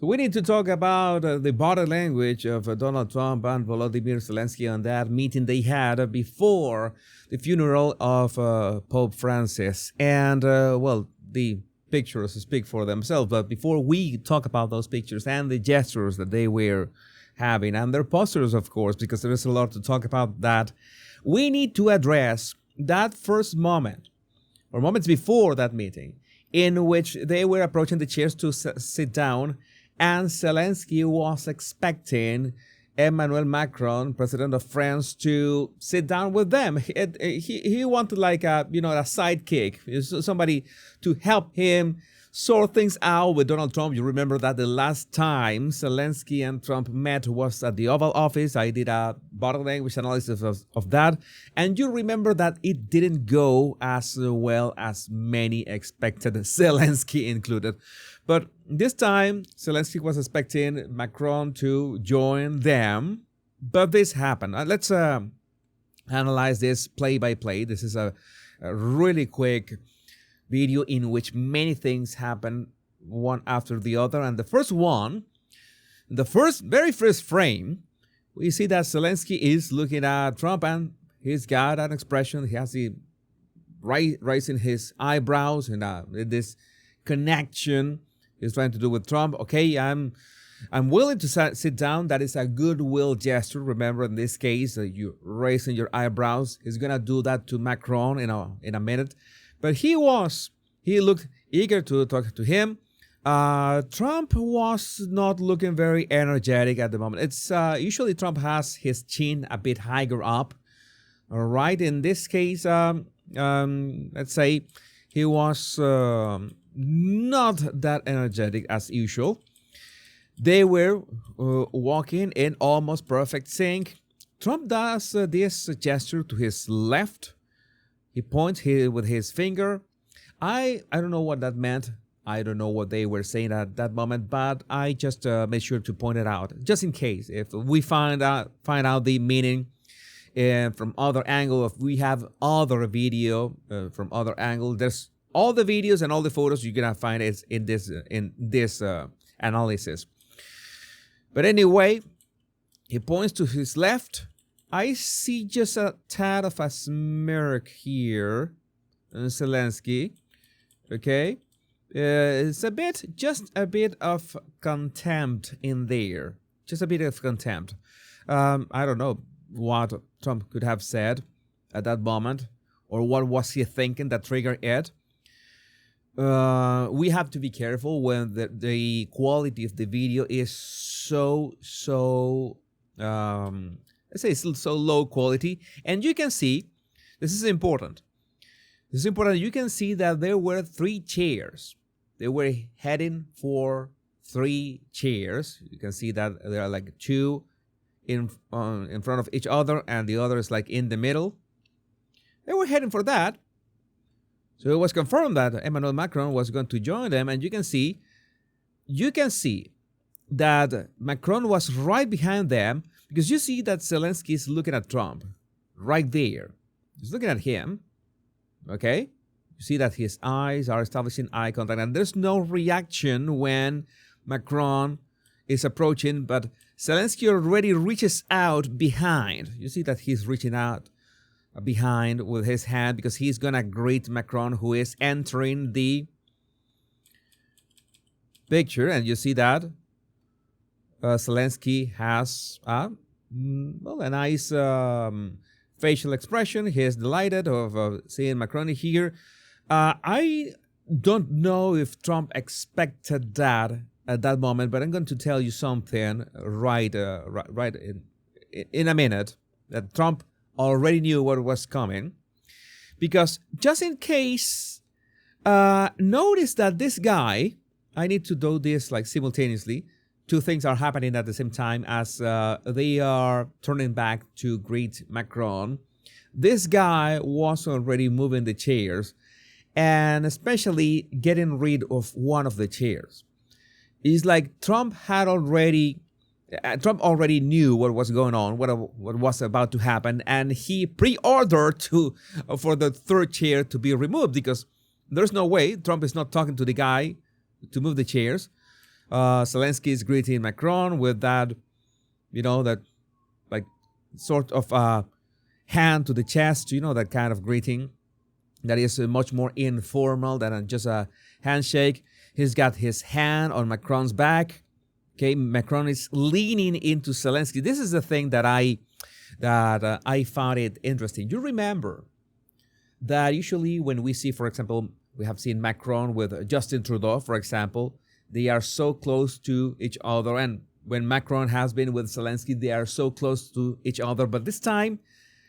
So we need to talk about the body language of Donald Trump and Volodymyr Zelensky on that meeting they had before the funeral of Pope Francis. And, well, the pictures speak for themselves. But before we talk about those pictures and the gestures that they were having, and their postures, of course, because there is a lot to talk about that, we need to address that first moment, or moments before that meeting, in which they were approaching the chairs to sit down, and Zelensky was expecting Emmanuel Macron, president of France, to sit down with them. He wanted like a sidekick, somebody to help him sort things out with Donald Trump. You remember that the last time Zelensky and Trump met was at the Oval Office. I did a body language analysis of that. And you remember that it didn't go as well as many expected, Zelensky included. But this time, Zelensky was expecting Macron to join them. But this happened. Let's analyze this play by play. This is a really quick video in which many things happen one after the other. And the first one, the very first frame, we see that Zelensky is looking at Trump and he's got an expression. He has the raising his eyebrows and this connection he's trying to do with Trump. Okay, I'm willing to sit down. That is a goodwill gesture. Remember, in this case, you raising your eyebrows. He's gonna do that to Macron in a minute. But he looked eager to talk to him. Trump was not looking very energetic at the moment. It's usually Trump has his chin a bit higher up. All right. In this case, let's say he was not that energetic as usual. They were walking in almost perfect sync. Trump does this gesture to his left. He points here with his finger. I don't know what that meant. I don't know what they were saying at that moment, but I just made sure to point it out, just in case. If we find out the meaning from other angle, if we have other video from other angle, there's all the videos and all the photos you're gonna find is in this analysis. But anyway, he points to his left. I see just a tad of a smirk here, Zelensky. Okay, it's just a bit of contempt in there. Just a bit of contempt. I don't know what Trump could have said at that moment, or what was he thinking that triggered it. We have to be careful when the quality of the video is so let's say it's so low quality. And you can see, this is important. This is important. You can see that there were 3 chairs. They were heading for 3 chairs. You can see that there are like 2 in front of each other, and the other is like in the middle. They were heading for that. So it was confirmed that Emmanuel Macron was going to join them, and you can see that Macron was right behind them, because you see that Zelensky is looking at Trump right there. He's looking at him, okay? You see that his eyes are establishing eye contact, and there's no reaction when Macron is approaching, but Zelensky already reaches out behind. You see that he's reaching out behind with his hand because he's going to greet Macron, who is entering the picture, and you see that Zelensky has a nice facial expression. He is delighted of seeing Macron here. I don't know if Trump expected that at that moment, but I'm going to tell you something right in a minute, that Trump already knew what was coming, because just in case, notice that this guy, I need to do this like simultaneously. 2 things are happening at the same time as they are turning back to greet Macron. This guy was already moving the chairs, and especially getting rid of one of the chairs. It's like Trump already knew what was going on, what was about to happen, and he pre-ordered for the 3rd chair to be removed, because there's no way Trump is not talking to the guy to move the chairs. Zelensky is greeting Macron with that, that like sort of hand to the chest, that kind of greeting that is much more informal than just a handshake. He's got his hand on Macron's back. Okay, Macron is leaning into Zelensky. This is the thing that I found it interesting. You remember that usually when we see, for example, we have seen Macron with Justin Trudeau, for example, they are so close to each other. And when Macron has been with Zelensky, they are so close to each other. But this time,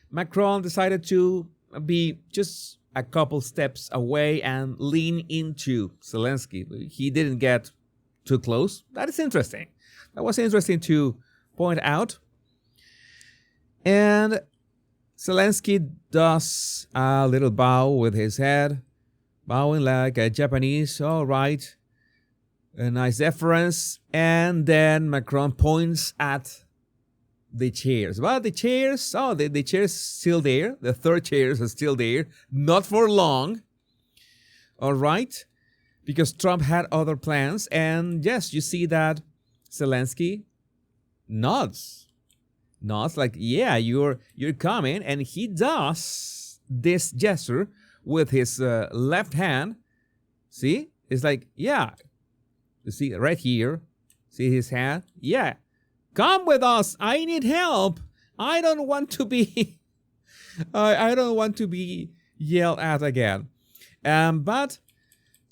Macron decided to be just a couple steps away and lean into Zelensky. He didn't get too close. That is interesting. That was interesting to point out. And Zelensky does a little bow with his head, bowing like a Japanese. All right, a nice deference. And then Macron points at the chairs. Well, the chairs, the chairs still there. The third chairs are still there. Not for long. All right. Because Trump had other plans. And yes, you see that Zelensky nods like, yeah, you're coming. And he does this gesture with his left hand. See? It's like, yeah. You see right here. See his hand? Yeah. Come with us. I need help. I don't want to be I don't want to be yelled at again. But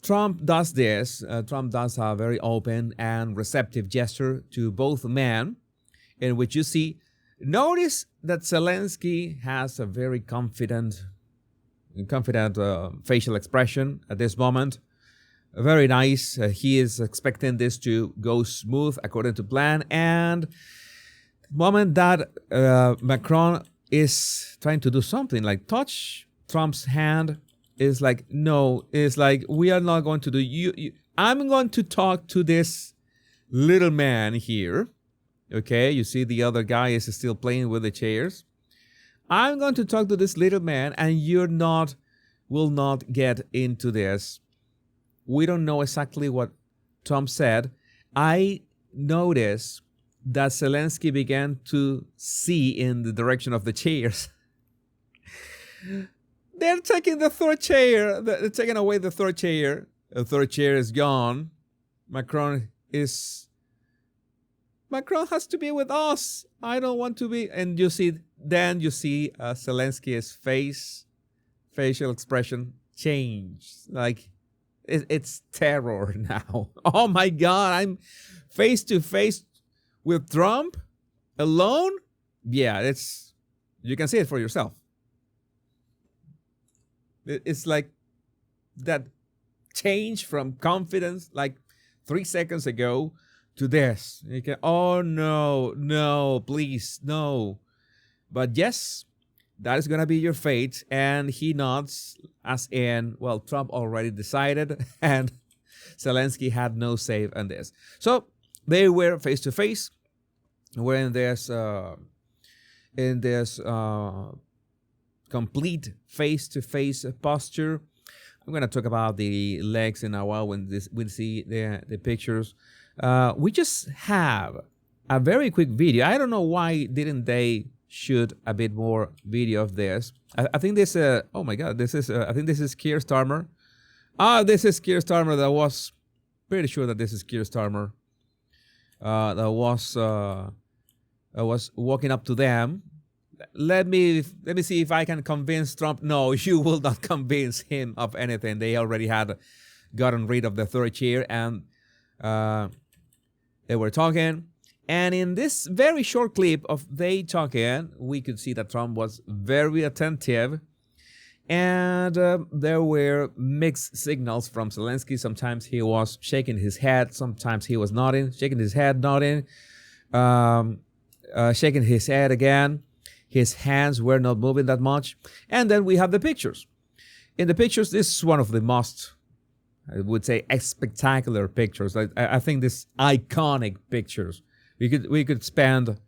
Trump does this. Trump does a very open and receptive gesture to both men, in which you see, notice that Zelensky has a very confident facial expression at this moment. Very nice. He is expecting this to go smooth according to plan. And the moment that Macron is trying to do something like touch Trump's hand, is like, no, it's like, we are not going to do you. I'm going to talk to this little man here. Okay, you see the other guy is still playing with the chairs. I'm going to talk to this little man, and will not get into this. We don't know exactly what Trump said. I noticed that Zelensky began to see in the direction of the chairs. They're taking the third chair. They're taking away the third chair. The third chair is gone. Macron has to be with us. I don't want to be. And you see Zelensky's facial expression change. Like, it's terror now. Oh my God, I'm face to face with Trump alone. Yeah, you can see it for yourself. It's like that change from confidence like 3 seconds ago to this. You can, oh no, please, no. But yes, that is going to be your fate. And he nods as in, well, Trump already decided and Zelensky had no say in this. So they were face to face. We're in this complete face-to-face posture. I'm going to talk about the legs in a while when we see the pictures. We just have a very quick video. I don't know why didn't they shoot a bit more video of this. I think this, oh my God, I think this is Keir Starmer. This is Keir Starmer. That was pretty sure that this is Keir Starmer. That was walking up to them. Let me see if I can convince Trump. No, you will not convince him of anything. They already had gotten rid of the third chair, and they were talking. And in this very short clip of they talking, we could see that Trump was very attentive. And there were mixed signals from Zelensky. Sometimes he was shaking his head. Sometimes he was nodding, shaking his head, nodding, shaking his head again. His hands were not moving that much. And then we have the pictures. In the pictures, this is one of the most, I would say, spectacular pictures. I think this iconic pictures. We could spend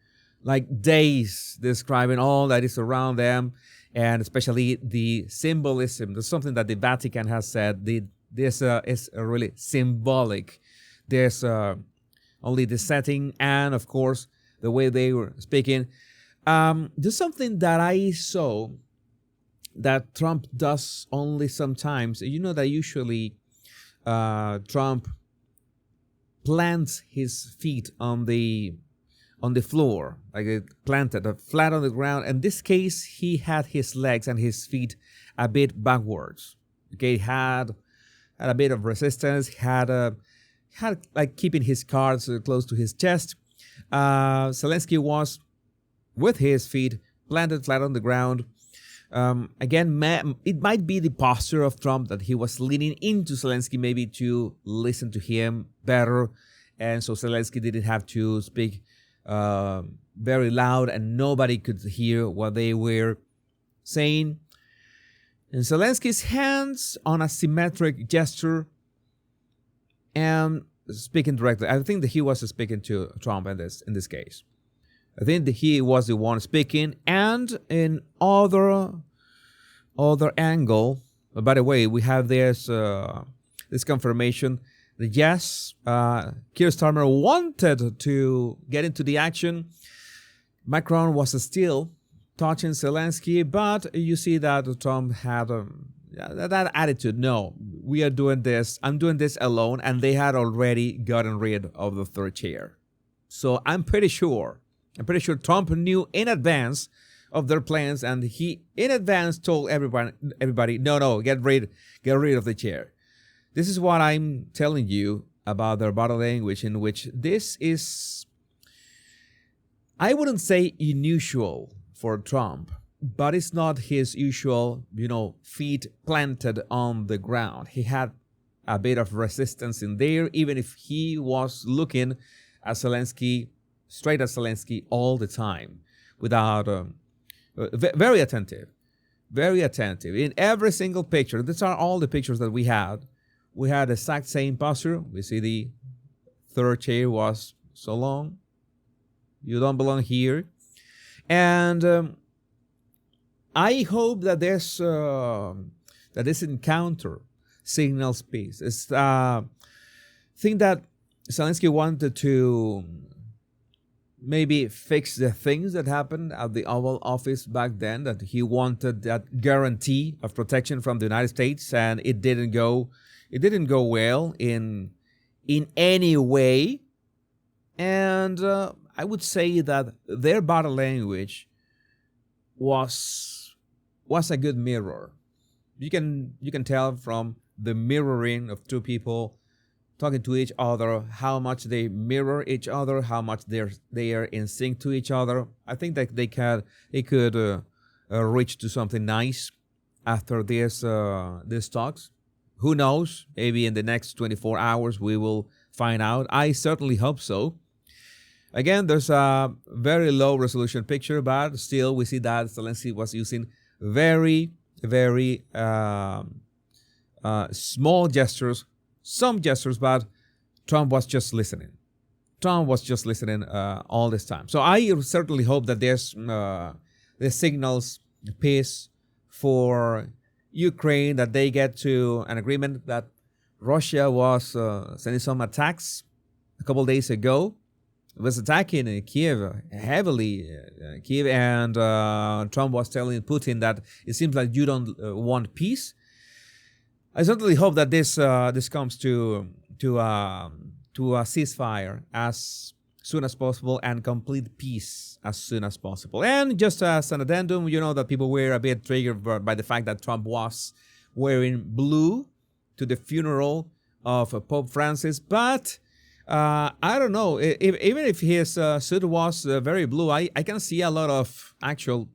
like days describing all that is around them, and especially the symbolism. There's something that the Vatican has said. This is really symbolic. There's only the setting and, of course, the way they were speaking. There's something that I saw that Trump does only sometimes. You know that usually Trump plants his feet on the floor, like it planted flat on the ground. In this case, he had his legs and his feet a bit backwards. Okay, had a bit of resistance. Had like keeping his cards close to his chest. Zelensky was with his feet planted flat on the ground. Again, it might be the posture of Trump that he was leaning into Zelensky maybe to listen to him better, and so Zelensky didn't have to speak very loud and nobody could hear what they were saying. And Zelensky's hands on a symmetric gesture and speaking directly. I think that he was speaking to Trump in this case. I think that he was the one speaking, and in other angle. By the way, we have this confirmation that yes, Keir Starmer wanted to get into the action. Macron was still touching Zelensky, but you see that Trump had that attitude. No, we are doing this. I'm doing this alone, and they had already gotten rid of the third chair. So I'm pretty sure Trump knew in advance of their plans, and he in advance told everybody, no, get rid of the chair. This is what I'm telling you about their body language, in which this is, I wouldn't say unusual for Trump, but it's not his usual, feet planted on the ground. He had a bit of resistance in there, even if he was looking at Zelensky, straight at Zelensky all the time, without very attentive in every single picture. These are all the pictures that we had. We had the exact same posture. We see the third chair was so long. You don't belong here. And I hope that this encounter signals peace. It's thing that Zelensky wanted to maybe fix the things that happened at the Oval Office back then, that he wanted that guarantee of protection from the United States, and it didn't go well in any way. And I would say that their body language was a good mirror. You can tell from the mirroring of two people talking to each other how much they mirror each other, how much they are in sync to each other. I think that they could reach to something nice after these talks. Who knows? Maybe in the next 24 hours we will find out. I certainly hope so. Again, there's a very low resolution picture, but still we see that Zelensky was using very, very small gestures, some gestures, but Trump was just listening. All this time. So I certainly hope that there's signals peace for Ukraine, that they get to an agreement, that Russia was sending some attacks a couple days ago. It was attacking Kiev heavily, and Trump was telling Putin that it seems like you don't want peace. I certainly hope that this comes to a ceasefire as soon as possible and complete peace as soon as possible. And just as an addendum, that people were a bit triggered by the fact that Trump was wearing blue to the funeral of Pope Francis, but I don't know, even if his suit was very blue, I can see a lot of actual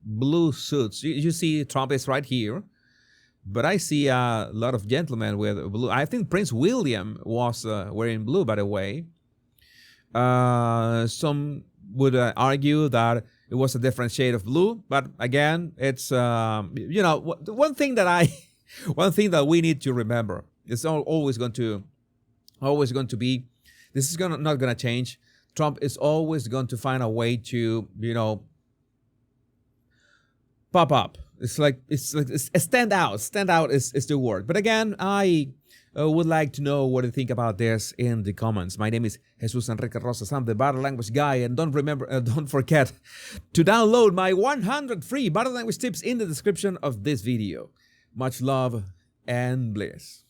blue suits. You see Trump is right here, but I see a lot of gentlemen with blue. I think Prince William was wearing blue, by the way. Some would argue that it was a different shade of blue, but again, it's one thing that we need to remember. It's always going to be. This is not going to change. Trump is always going to find a way to pop up. It's like stand out. Stand out is the word. But again, I would like to know what you think about this in the comments. My name is Jesus Enrique Rosas. I'm the body language guy, and don't forget to download my 100 free body language tips in the description of this video. Much love and bliss.